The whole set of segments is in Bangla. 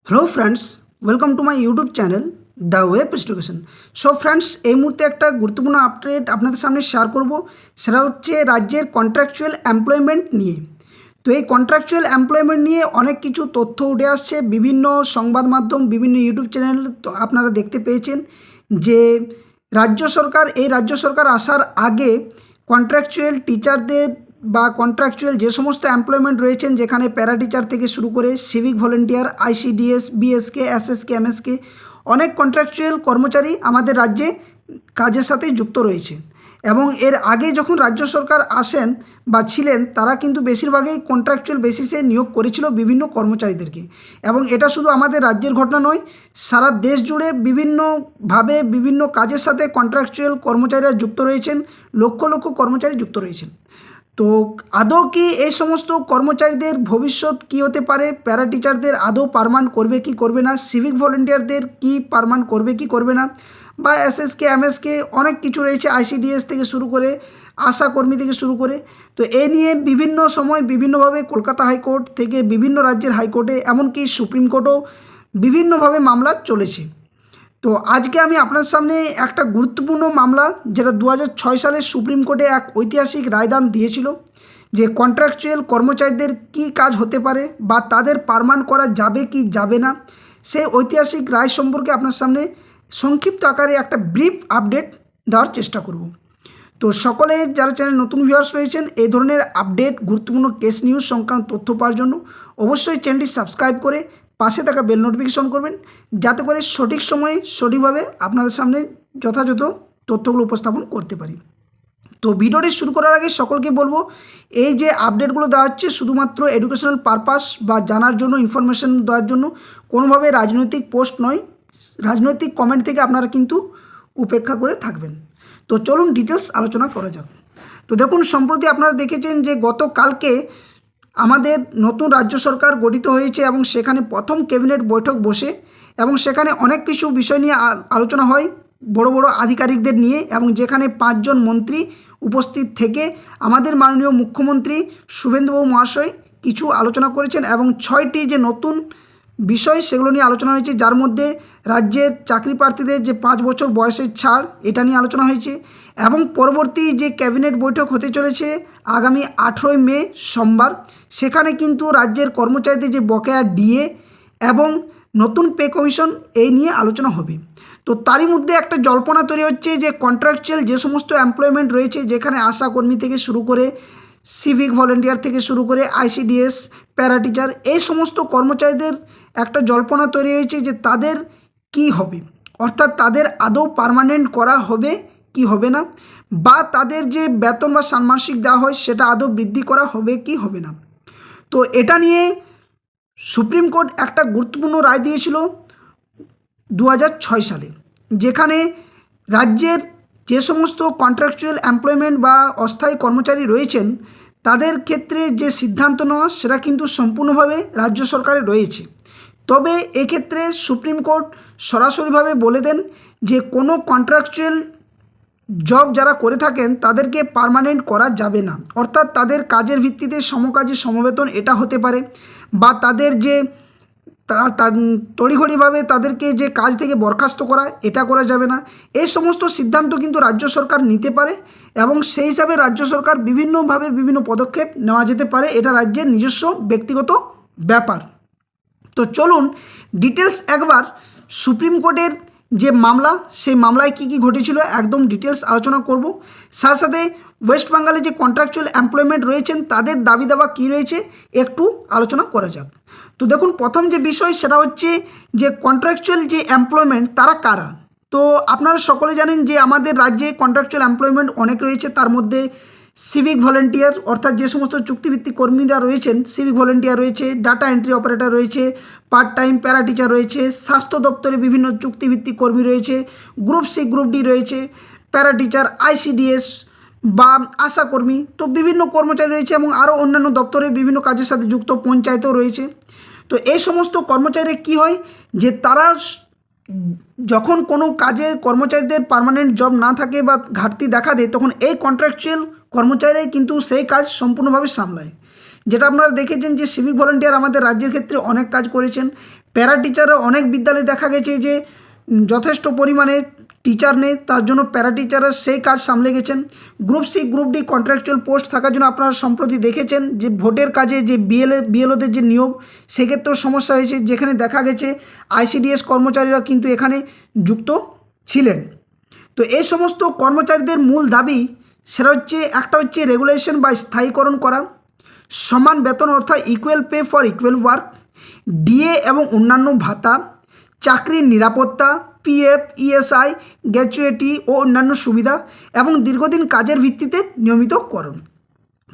Hello friends, welcome to my YouTube channel the web education. So friends, এই মুহূর্তে একটা গুরুত্বপূর্ণ আপডেট আপনাদের সামনে শেয়ার করব। সেটা হচ্ছে রাজ্যের কন্ট্রাকচুয়াল এমপ্লয়মেন্ট নিয়ে। তো এই কন্ট্রাকচুয়াল এমপ্লয়মেন্ট নিয়ে অনেক কিছু তথ্য উঠে আসছে বিভিন্ন সংবাদ মাধ্যম, বিভিন্ন ইউটিউব চ্যানেল। তো আপনারা দেখতে পেয়েছেন যে রাজ্য সরকার আসার আগে কন্ট্রাকচুয়াল টিচারদের বা কন্ট্রাকচুয়াল যে সমস্ত এমপ্লয়মেন্ট রয়েছেন, যেখানে প্যারা টিচার থেকে শুরু করে civic volunteer, ICDS, BSK, SSK, MSK, অনেক কন্ট্রাকচুয়াল কর্মচারী আমাদের রাজ্যে কাজের সাথে যুক্ত রয়েছে। এবং এর আগে যখন রাজ্য সরকার আসেন বা ছিলেন, তারা কিন্তু বেশিরভাগই কন্ট্রাকচুয়াল বেসিসে নিয়োগ করেছিল বিভিন্ন কর্মচারীদেরকে। এবং এটা শুধু আমাদের রাজ্যের ঘটনা নয়, সারা দেশ জুড়ে বিভিন্নভাবে বিভিন্ন কাজের সাথে কন্ট্রাকচুয়াল কর্মচারীরা যুক্ত রয়েছেন, লক্ষ লক্ষ কর্মচারী যুক্ত রয়েছেন। তো আদৌ কি এই সমস্ত কর্মচারীদের ভবিষ্যৎ কী হতে পারে? প্যারা টিচারদের আদৌ পারমানেন্ট করবে কি করবে না? সিভিক ভলেন্টিয়ারদের কি পারমানেন্ট করবে কি করবে না? বা এসএসকে, এমএসকে, অনেক কিছু রয়েছে, আইসিডিএস থেকে শুরু করে, আশা কর্মী থেকে শুরু করে। তো এ নিয়ে বিভিন্ন সময় বিভিন্নভাবে কলকাতা হাইকোর্ট থেকে বিভিন্ন রাজ্যের হাইকোর্টে, এমনকি সুপ্রিম কোর্টেও বিভিন্নভাবে মামলা চলেছে। তো আজকে আমি আপনার সামনে একটা গুরুত্বপূর্ণ মামলা, যেটা 2006 সালে সুপ্রিম কোর্টে এক ঐতিহাসিক রায়দান দিয়েছিল, যে কন্ট্রাকচুয়াল কর্মচারীদের কি কাজ হতে পারে বা তাদের পারমানেন্ট করা যাবে কি যাবে না, সেই ঐতিহাসিক রায় সম্পর্কে আপনার সামনে সংক্ষিপ্ত আকারে একটা ব্রিফ আপডেট দেওয়ার চেষ্টা করব। তো সকলে যারা চ্যানেল নতুন ভিউয়ার্স রয়েছেন, এই ধরনের আপডেট, গুরুত্বপূর্ণ কেস নিউজ সংক্রান্ত তথ্য পাওয়ার জন্য অবশ্যই চ্যানেলটি সাবস্ক্রাইব করে পাশে থাকা বেল নোটিফিকেশন করবেন, যাতে করে সঠিক সময়ে সঠিকভাবে আপনাদের সামনে যথাযথ তথ্যগুলো উপস্থাপন করতে পারি। তো ভিডিওটি শুরু করার আগে সকলকে বলবো, এই যে আপডেটগুলো দেওয়া হচ্ছে শুধুমাত্র এডুকেশনাল পারপাস বা জানার জন্য, ইনফরমেশন দেওয়ার জন্য, কোনোভাবে রাজনৈতিক পোস্ট নয়। রাজনৈতিক কমেন্ট থেকে আপনারা কিন্তু উপেক্ষা করে থাকবেন। তো চলুন ডিটেলস আলোচনা করা যাক। তো দেখুন, সম্প্রতি আপনারা দেখেছেন যে গতকালকে আমাদের নতুন রাজ্য সরকার গঠিত হয়েছে এবং সেখানে প্রথম ক্যাবিনেট বৈঠক বসে এবং সেখানে অনেক কিছু বিষয় নিয়ে আলোচনা হয় বড় বড় আধিকারিকদের নিয়ে, এবং যেখানে 5 জন মন্ত্রী উপস্থিত থেকে আমাদের মাননীয় মুখ্যমন্ত্রী শুভেন্দুবাবু মহাশয় কিছু আলোচনা করেছেন এবং 6টি যে নতুন বিষয় সেগুলো নিয়ে আলোচনা হয়েছে, যার মধ্যে রাজ্যের চাকরি প্রার্থীদের যে 5 বছর বয়সের ছাড়, এটা নিয়ে আলোচনা হয়েছে। এবং পরবর্তী যে ক্যাবিনেট বৈঠক হতে চলেছে আগামী 18ই মে সোমবার, সেখানে কিন্তু রাজ্যের কর্মচারীদের যে বকেয়া ডিএ এবং নতুন পে কমিশন, এই নিয়ে আলোচনা হবে। তো তারই মধ্যে একটা জল্পনা তৈরি হচ্ছে যে কন্ট্রাকচুয়াল যে সমস্ত এমপ্লয়মেন্ট রয়েছে, যেখানে আশা কর্মী থেকে শুরু করে সিভিক ভলেন্টিয়ার থেকে শুরু করে আইসিডিএস, প্যারা টিচার, এই সমস্ত কর্মচারীদের একটা জল্পনা তৈরি হয়েছে যে তাদের কি হবে, অর্থাৎ তাদের আদৌ পার্মানেন্ট করা হবে কি হবে না, বা তাদের যে বেতন বা ষান্মাসিক দেওয়া হয় সেটা আদৌ বৃদ্ধি করা হবে কি হবে না। তো এটা নিয়ে সুপ্রিম কোর্ট একটা গুরুত্বপূর্ণ রায় দিয়েছিল 2006 সালে, যেখানে রাজ্যের যে সমস্ত কন্ট্রাকচুয়াল এমপ্লয়মেন্ট বা অস্থায়ী কর্মচারী রয়েছেন, তাদের ক্ষেত্রে যে সিদ্ধান্ত নেওয়া সেটা কিন্তু সম্পূর্ণভাবে রাজ্য সরকারের রয়েছে। তবে এক্ষেত্রে সুপ্রিম কোর্ট সরাসরিভাবে বলে দেন যে কোনো কন্ট্রাকচুয়াল জব যারা করে থাকেন তাদেরকে পার্মানেন্ট করা যাবে না, অর্থাৎ তাদের কাজের ভিত্তিতে সমকাজে সমবেতন এটা হতে পারে, বা তাদের যে তড়িঘড়িভাবে তাদেরকে যে কাজ থেকে বরখাস্ত করা, এটা করা যাবে না। এই সমস্ত সিদ্ধান্ত কিন্তু রাজ্য সরকার নিতে পারে এবং সেই হিসাবে রাজ্য সরকার বিভিন্নভাবে বিভিন্ন পদক্ষেপ নেওয়া যেতে পারে, এটা রাজ্যের নিজস্ব ব্যক্তিগত ব্যাপার। তো চলুন ডিটেলস একবার সুপ্রিম কোর্টের যে মামলা, সেই মামলায় কী কী ঘটেছিল একদম ডিটেলস আলোচনা করব। সাথে সাথে ওয়েস্ট বেঙ্গলে যে কন্ট্রাকচুয়াল এমপ্লয়মেন্ট রয়েছেন তাদের দাবি দাবা কী রয়েছে একটু আলোচনা করা যাক। তো দেখুন, প্রথম যে বিষয় সেটা হচ্ছে যে কন্ট্রাকচুয়াল যে এমপ্লয়মেন্ট তারা কারা। তো আপনারা সকলে জানেন যে আমাদের রাজ্যে কন্ট্রাকচুয়াল এমপ্লয়মেন্ট অনেক রয়েছে, তার মধ্যে সিভিক ভলেন্টিয়ার অর্থাৎ যে সমস্ত চুক্তিভিত্তিক কর্মীরা রয়েছেন, সিভিক ভলেন্টিয়ার রয়েছে, ডাটা এন্ট্রি অপারেটর রয়েছে, পার্ট টাইম প্যারা টিচার রয়েছে, স্বাস্থ্য দপ্তরে বিভিন্ন চুক্তিভিত্তিক কর্মী রয়েছে, গ্রুপ সি গ্রুপ ডি রয়েছে, প্যারা টিচার, আইসিডিএস বা আশা কর্মী, তো বিভিন্ন কর্মচারী রয়েছে এবং আরও অন্যান্য দপ্তরে বিভিন্ন কাজের সাথে যুক্ত পঞ্চায়েতও রয়েছে। তো এই সমস্ত কর্মচারীরা কী হয় যে তারা যখন কোনো কাজে কর্মচারীদের পার্মানেন্ট জব না থাকে বা ঘাটতি দেখা দেয়, তখন এই কন্ট্রাকচুয়াল কর্মচারীরাই কিন্তু সেই কাজ সম্পূর্ণভাবে সামলায়। যেটা আপনারা দেখেছেন যে সিভিক ভলেন্টিয়ার আমাদের রাজ্যের ক্ষেত্রে অনেক কাজ করেছেন, প্যারা টিচাররা অনেক বিদ্যালয়ে দেখা গেছে যে যথেষ্ট পরিমাণে টিচার নেই, তার জন্য প্যারা টিচাররা সেই কাজ সামলে গেছেন। Group C group D contractual post থাকার জন্য আপনারা সম্প্রতি দেখেছেন যে ভোটের কাজে যে বিএলওদের যে নিয়োগ সেক্ষেত্রেও সমস্যা হয়েছে, যেখানে দেখা গেছে আইসিডিএস কর্মচারীরা কিন্তু এখানে যুক্ত ছিলেন। তো এই সমস্ত কর্মচারীদের মূল দাবি সেটা হচ্ছে একটা হচ্ছে রেগুলেশন বা স্থায়ীকরণ করা, সমান বেতন অর্থাৎ equal pay for equal work, DA এবং অন্যান্য ভাতা, চাকরির নিরাপত্তা, পিএফ, ইএসআই, গ্র্যাচুইটি ও অন্যান্য সুবিধা এবং দীর্ঘদিন কাজের ভিত্তিতে নিয়মিতকরণ।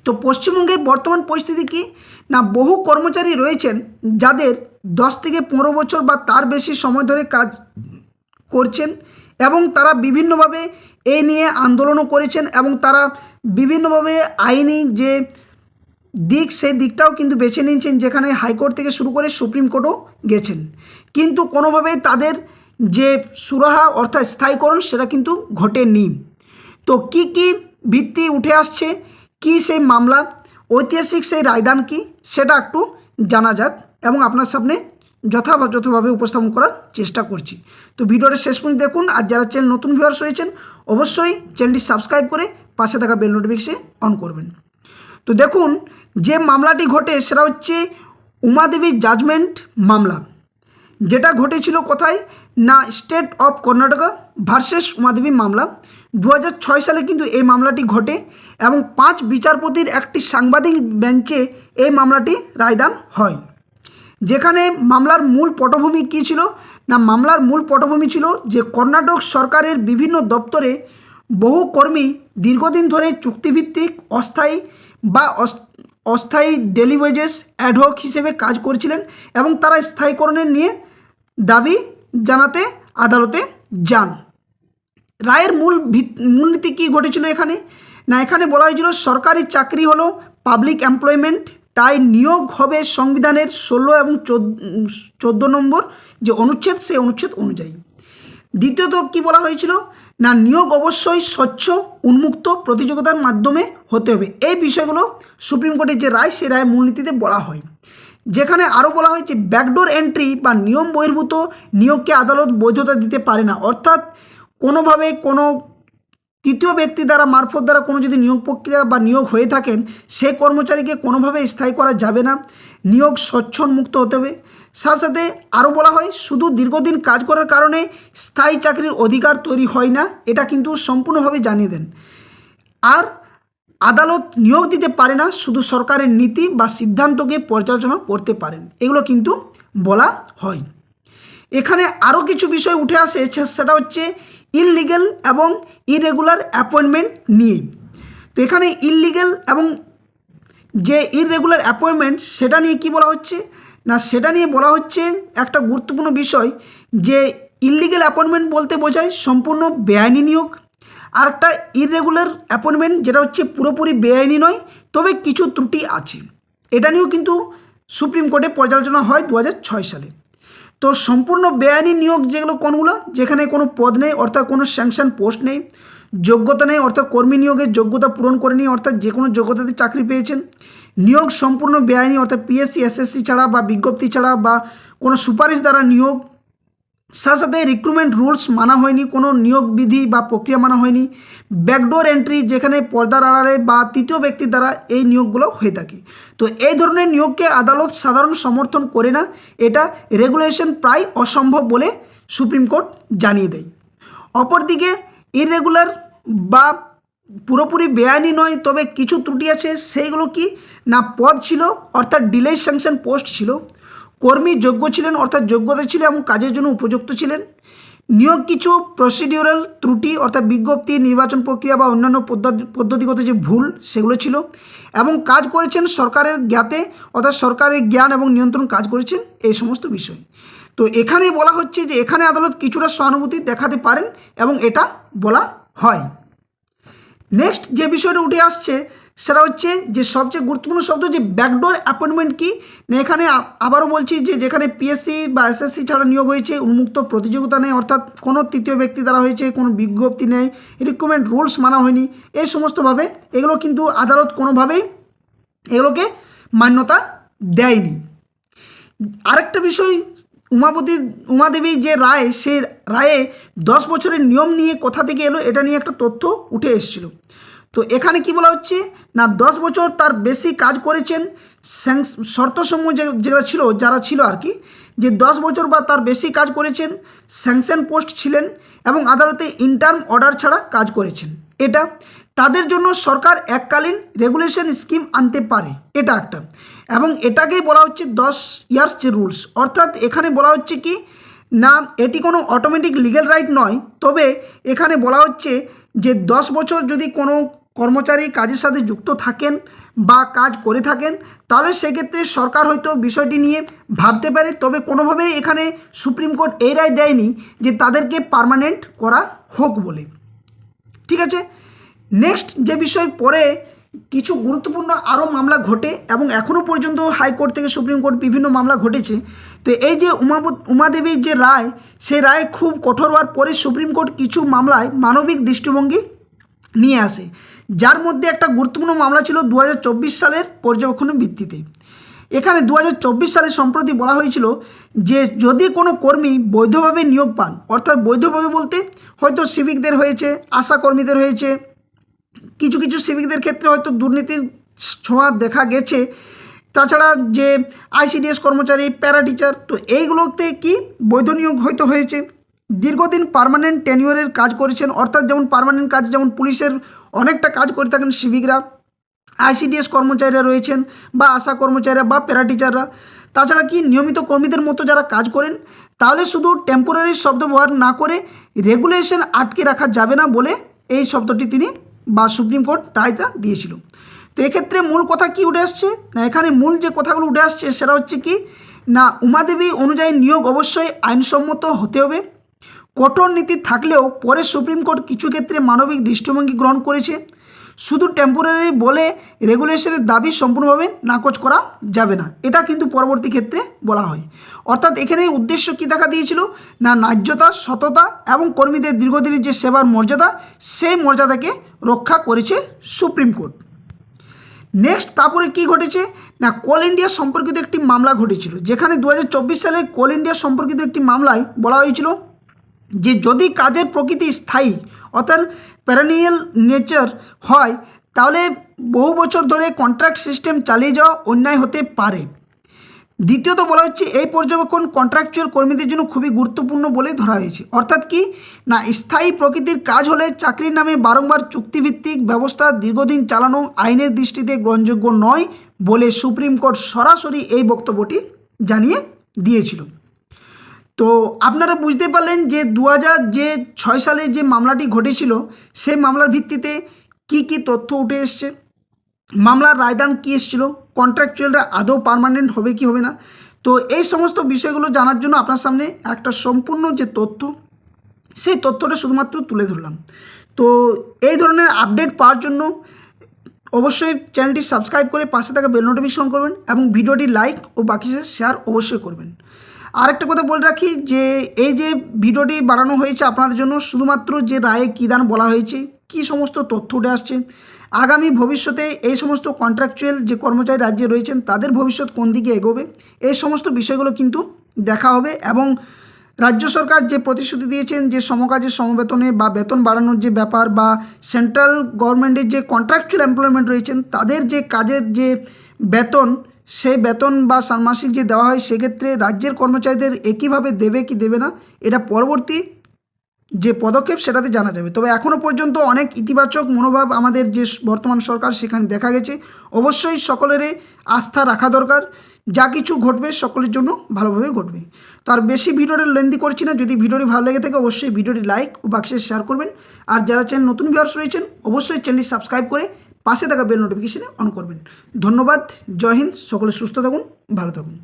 তো পশ্চিমবঙ্গের বর্তমান পরিস্থিতি কি না, বহু কর্মচারী রয়েছেন যাদের 10 থেকে 15 বছর বা তার বেশি সময় ধরে কাজ করছেন এবং তারা বিভিন্নভাবে এই নিয়ে আন্দোলনও করেছেন এবং তারা বিভিন্নভাবে আইনি যে দিক সেই দিকটাও কিন্তু বেছে নিয়েছেন, যেখানে হাইকোর্ট থেকে শুরু করে সুপ্রিম কোর্টও গেছেন, কিন্তু কোনোভাবেই তাদের যে সুরাহা অর্থাৎ স্থায়ীকরণ সেটা কিন্তু ঘটেনি। তো কি কি ভিত্তি উঠে আসছে, কি সেই মামলা, ঐতিহাসিক সেই রায়দান কি, সেটা একটু জানা যাক এবং আপনার সামনে যথাযথভাবে উপস্থাপন করার চেষ্টা করছি। তো ভিডিওটা শেষ পর্যন্ত দেখুন। আর যারা চ্যানেল নতুন ভিউয়ার্স রয়েছেন অবশ্যই চ্যানেলটি সাবস্ক্রাইব করে পাশে থাকা বেল নোটিফিকেশন অন করবেন। তো দেখুন, যে মামলাটি ঘটে সেটা হচ্ছে উমাদেবী জাজমেন্ট মামলা, যেটা ঘটেছিল কোথায় না state of Karnataka versus Umadevi মামলা। 2006 সালে কিন্তু এই মামলাটি ঘটে এবং 5 বিচারপতির একটি সাংবাদিক বেঞ্চে এই মামলাটি রায়দান হয়। যেখানে মামলার মূল পটভূমি কী ছিল না, মামলার মূল পটভূমি ছিল যে কর্ণাটক সরকারের বিভিন্ন দপ্তরে বহু কর্মী দীর্ঘদিন ধরে চুক্তিভিত্তিক অস্থায়ী বা অস্থায়ী ডেলি ওয়েজেস অ্যাডহক হিসেবে কাজ করছিলেন এবং তারা স্থায়ীকরণের নিয়ে দাবি জানাতে আদালতে যান। রায়ের মূলনীতি কী ঘটেছিল এখানে না, এখানে বলা হয়েছিল সরকারি চাকরি হলো পাবলিক এমপ্লয়মেন্ট, তাই নিয়োগ হবে সংবিধানের 16 এবং 14 নম্বর যে অনুচ্ছেদ সেই অনুচ্ছেদ অনুযায়ী। দ্বিতীয়ত কি বলা হয়েছিল না, নিয়োগ অবশ্যই স্বচ্ছ, উন্মুক্ত, প্রতিযোগিতার মাধ্যমে হতে হবে। এই বিষয়গুলো সুপ্রিম কোর্টের যে রায় সেই রায়ের মূলনীতিতে বলা হয়। যেখানে আরও বলা হয়েছে ব্যাকডোর এন্ট্রি বা নিয়ম বহির্ভূত নিয়োগকে আদালত বৈধতা দিতে পারে না, অর্থাৎ কোনোভাবে কোনো তৃতীয় ব্যক্তি দ্বারা মারফত দ্বারা কোনো যদি নিয়োগ প্রক্রিয়া বা নিয়োগ হয়ে থাকেন সেই কর্মচারীকে কোনোভাবে স্থায়ী করা যাবে না, নিয়োগ স্বচ্ছ মুক্ত হতে হবে। সাথে সাথে আরও বলা হয় শুধু দীর্ঘদিন কাজ করার কারণে স্থায়ী চাকরির অধিকার তৈরি হয় না, এটা কিন্তু সম্পূর্ণভাবে জানিয়ে দেন। আর আদালত নিয়োগ দিতে পারে না, শুধু সরকারের নীতি বা সিদ্ধান্তকে পর্যালোচনা করতে পারেন, এগুলো কিন্তু বলা হয়। এখানে আরও কিছু বিষয় উঠে আসে, সেটা হচ্ছে ইললিগ্যাল এবং ইরেগুলার অ্যাপয়েন্টমেন্ট নিয়ে। তো এখানে ইললিগ্যাল এবং যে ইররেগুলার অ্যাপয়েন্টমেন্ট সেটা নিয়ে কি বলা হচ্ছে না, সেটা নিয়ে বলা হচ্ছে একটা গুরুত্বপূর্ণ বিষয় যে ইললিগ্যাল অ্যাপয়েন্টমেন্ট বলতে বোঝায় সম্পূর্ণ বেআইনি নিয়োগ, আর একটা ইররেগুলার অ্যাপয়েন্টমেন্ট যেটা হচ্ছে পুরোপুরি বেআইনি নয় তবে কিছু ত্রুটি আছে। এটা নিয়েও কিন্তু সুপ্রিম কোর্টে পর্যালোচনা হয় 2006 সালে। তো সম্পূর্ণ বেআইনি নিয়োগ যেগুলো কোনগুলো, যেখানে কোনো পদ নেই অর্থাৎ কোনো স্যাংশন পোস্ট নেই, যোগ্যতা নেই অর্থাৎ কর্মী নিয়োগের যোগ্যতা পূরণ করেনি অর্থাৎ যে কোনো যোগ্যতাতে চাকরি পেয়েছেন, নিয়োগ সম্পূর্ণ বেআইনি অর্থাৎ পিএসসি এসএসসি ছাড়া বা বিজ্ঞপ্তি ছাড়া বা কোনো সুপারিশ দ্বারা নিয়োগ, সাথে সাথে রিক্রুটমেন্ট রুলস মানা হয়নি, কোনো নিয়োগ বিধি বা প্রক্রিয়া মানা হয়নি, ব্যাকডোর এন্ট্রি যেখানে পর্দার আড়ালে বা তৃতীয় ব্যক্তির দ্বারা এই নিয়োগগুলো হয়ে থাকে। তো এই ধরনের নিয়োগকে আদালত সাধারণ সমর্থন করে না, এটা রেগুলেশন প্রায় অসম্ভব বলে সুপ্রিম কোর্ট জানিয়ে দেয়। অপরদিকে ইররেগুলার বা পুরোপুরি বেআইনি নয় তবে কিছু ত্রুটি আছে, সেইগুলো কি না, পদ ছিল অর্থাৎ ডিলে স্যাংশন পোস্ট ছিল, কর্মী যোগ্য ছিলেন অর্থাৎ যোগ্যতা ছিল এবং কাজের জন্য উপযুক্ত ছিলেন, নিয়োগ কিছু প্রসিডিউরাল ত্রুটি অর্থাৎ বিজ্ঞপ্তি, নির্বাচন প্রক্রিয়া বা অন্যান্য পদ্ধতিগত যে ভুল সেগুলো ছিল, এবং কাজ করেছেন সরকারের জ্ঞাতে অর্থাৎ সরকারের জ্ঞান এবং নিয়ন্ত্রণ কাজ করেছেন, এই সমস্ত বিষয়। তো এখানে বলা হচ্ছে যে এখানে আদালত কিছুটা সহানুভূতি দেখাতে পারেন এবং এটা বলা হয়। নেক্সট যে বিষয়টা উঠে আসছে সেটা হচ্ছে যে সবচেয়ে গুরুত্বপূর্ণ শব্দ যে ব্যাকডোর অ্যাপয়েন্টমেন্ট কি না, এখানে আবারও বলছি যে যেখানে পিএসসি বা এসএসসি ছাড়া নিয়োগ হয়েছে, উন্মুক্ত প্রতিযোগিতা নেই অর্থাৎ কোনো তৃতীয় ব্যক্তি দ্বারা হয়েছে, কোনো বিজ্ঞপ্তি নেই, রিক্রুটমেন্ট রুলস মানা হয়নি, এই সমস্তভাবে এগুলো কিন্তু আদালত কোনোভাবেই এগুলোকে মান্যতা দেয়নি। আরেকটা বিষয় উমাদেবী যে রায়, সেই রায়ে 10 বছরের নিয়ম নিয়ে কোথা থেকে এলো এটা নিয়ে একটা তথ্য উঠে এসেছিল। তো এখানে কি বলা হচ্ছে না, 10 বছর তার বেশি কাজ করেছেন, শর্তসমূহ যেগুলো ছিল, যারা ছিল আর কি, যে 10 বছর বা তার বেশি কাজ করেছেন, স্যাংশন পোস্ট ছিলেন এবং আদালতে ইন্টার্ম অর্ডার ছাড়া কাজ করেছেন, এটা তাদের জন্য সরকার এককালীন রেগুলেশন স্কিম আনতে পারে, এটা একটা। এবং এটাকেই বলা হচ্ছে 10 ইয়ার্স যে রুলস, অর্থাৎ এখানে বলা হচ্ছে কি না, এটি কোনো অটোমেটিক লিগ্যাল রাইট নয়, তবে এখানে বলা হচ্ছে যে 10 বছর যদি কোনো কর্মচারী কাজের সাথে যুক্ত থাকেন বা কাজ করে থাকেন, তাহলে সেক্ষেত্রে সরকার হয়তো বিষয়টি নিয়ে ভাবতে পারে, তবে কোনোভাবেই এখানে সুপ্রিম কোর্ট এই রায় দেয়নি যে তাদেরকে পার্মানেন্ট করা হোক বলে। ঠিক আছে, নেক্সট যে বিষয়, পরে কিছু গুরুত্বপূর্ণ আরও মামলা ঘটে এবং এখনও পর্যন্ত হাইকোর্ট থেকে সুপ্রিম কোর্ট বিভিন্ন মামলা ঘটেছে। তো এই যে উমাদেবীর যে রায়, সেই রায় খুব কঠোর হওয়ার পরে সুপ্রিম কোর্ট কিছু মামলায় মানবিক দৃষ্টিভঙ্গি নিয়ে আসে, যার মধ্যে একটা গুরুত্বপূর্ণ মামলা ছিল 2024 সালের পর্যবেক্ষণের ভিত্তিতে। এখানে 2024 সালে সম্প্রতি বলা হয়েছিল যে যদি কোনো কর্মী বৈধভাবে নিয়োগ পান, অর্থাৎ বৈধভাবে বলতে হয়তো সিভিকদের হয়েছে, আশা কর্মীদের হয়েছে, কিছু কিছু সিভিকদের ক্ষেত্রে হয়তো দুর্নীতির ছোঁয়া দেখা গেছে, তাছাড়া যে আইসিডিএস কর্মচারী, প্যারা টিচার, তো এইগুলোতে কি বৈধ নিয়োগ হয়তো হয়েছে, দীর্ঘদিন পার্মানেন্ট টেনিওরের কাজ করেছেন, অর্থাৎ যেমন পার্মানেন্ট কাজ, যেমন পুলিশের অনেকটা কাজ করে থাকেন সিভিকরা, আইসিডিএস কর্মচারীরা রয়েছেন বা আশা কর্মচারীরা বা প্যারা টিচাররা, তাছাড়া কি নিয়মিত কর্মীদের মতো যারা কাজ করেন, তাহলে শুধু টেম্পোরারি শব্দ ব্যবহার না করে রেগুলেশন আটকে রাখা যাবে না বলে এই শব্দটি তিনি বা সুপ্রিম কোর্ট রায়টা দিয়েছিল। তো এক্ষেত্রে মূল কথা কি উঠে আসছে না, এখানে মূল যে কথাগুলো উঠে আসছে সেটা হচ্ছে কি না, উমাদেবী অনুযায়ী নিয়োগ অবশ্যই আইনসম্মত হতে হবে। কঠোর নীতি থাকলেও পরে সুপ্রিম কোর্ট কিছু ক্ষেত্রে মানবিক দৃষ্টিভঙ্গি গ্রহণ করেছে। শুধু টেম্পোরারি বলে রেগুলেশনের দাবি সম্পূর্ণভাবে নাকচ করা যাবে না, এটা কিন্তু পরবর্তী ক্ষেত্রে বলা হয়। অর্থাৎ এখানে উদ্দেশ্য কী দেখা দিয়েছিল না, ন্যায্যতা, সততা এবং কর্মীদের দীর্ঘদিনের যে সেবার মর্যাদা, সেই মর্যাদাকে রক্ষা করেছে সুপ্রিম কোর্ট। নেক্সট তারপরে কি ঘটেছে না, কোল ইন্ডিয়া সম্পর্কিত একটি মামলা ঘটেছিল, যেখানে 2024 সালে কোল ইন্ডিয়া সম্পর্কিত একটি মামলায় বলা হয়েছিল যে যদি কাজের প্রকৃতি স্থায়ী অর্থাৎ প্যারানিয়াল নেচার হয়, তাহলে বহু বছর ধরে কন্ট্রাক্ট সিস্টেম চালিয়ে যাওয়া অন্যায় হতে পারে। দ্বিতীয়ত বলা হচ্ছে এই পর্যবেক্ষণ কন্ট্রাকচুয়াল কর্মীদের জন্য খুবই গুরুত্বপূর্ণ বলে ধরা হয়েছে, অর্থাৎ কি না, স্থায়ী প্রকৃতির কাজ হলে চাকরির নামে বারংবার চুক্তিভিত্তিক ব্যবস্থা দীর্ঘদিন চালানো আইনের দৃষ্টিতে গ্রহণযোগ্য নয় বলে সুপ্রিম কোর্ট সরাসরি এই বক্তব্যটি জানিয়ে দিয়েছিল। তো আপনারা বুঝতে পারলেন যে 2006 সালে যে মামলাটি ঘটেছিল, সেই মামলার ভিত্তিতে কি কি তথ্য উঠে এসছে, মামলার রায়দান কী এসেছিল, কন্ট্রাকচুয়ালরা আদৌ পার্মানেন্ট হবে কি হবে না। তো এই সমস্ত বিষয়গুলো জানার জন্য আপনার সামনে একটা সম্পূর্ণ যে তথ্য, সেই তথ্যটা শুধুমাত্র তুলে ধরলাম। তো এই ধরনের আপডেট পাওয়ার জন্য অবশ্যই চ্যানেলটি সাবস্ক্রাইব করে পাশে থাকা বেল নোটিফিকেশন করবেন এবং ভিডিওটি লাইক ও বাকি শেয়ার অবশ্যই করবেন। আরেকটা কথা বলে রাখি যে এই যে ভিডিওটি বানানো হয়েছে আপনাদের জন্য, শুধুমাত্র যে রায়ে কী দান বলা হয়েছে, কী সমস্ত তথ্য উঠে আসছে, আগামী ভবিষ্যতে এই সমস্ত কন্ট্রাকচুয়াল যে কর্মচারী রাজ্যে রয়েছেন তাদের ভবিষ্যৎ কোন দিকে এগোবে, এই সমস্ত বিষয়গুলো কিন্তু দেখা হবে। এবং রাজ্য সরকার যে প্রতিশ্রুতি দিয়েছেন যে সমকাজের সমবেতনে বা বেতন বাড়ানোর যে ব্যাপার, বা সেন্ট্রাল গভর্নমেন্টের যে কন্ট্রাকচুয়াল এমপ্লয়মেন্ট রয়েছেন তাদের যে কাজের যে বেতন, সেই বেতন বা ষান্মাসিক যে দেওয়া হয়, সেক্ষেত্রে রাজ্যের কর্মচারীদের একইভাবে দেবে কি দেবে না, এটা পরবর্তী যে পদক্ষেপ সেটাতে জানা যাবে। তবে এখনও পর্যন্ত অনেক ইতিবাচক মনোভাব আমাদের যে বর্তমান সরকার সেখানে দেখা গেছে। অবশ্যই সকলেরই আস্থা রাখা দরকার, যা কিছু ঘটবে সকলের জন্য ভালোভাবে ঘটবে। তো আর বেশি ভিডিওটা লেন্দি করছি না, যদি ভিডিওটি ভালো লেগে থাকে অবশ্যই ভিডিওটি লাইক ও বাক্সে শেয়ার করবেন। আর যারা চ্যানেল নতুন ভিউয়ার্স রয়েছেন অবশ্যই চ্যানেলটি সাবস্ক্রাইব করে পাশে থাকা বেল নোটিফিকেশনে অন করবেন। ধন্যবাদ, জয় হিন্দ, সকলে সুস্থ থাকুন, ভালো থাকুন।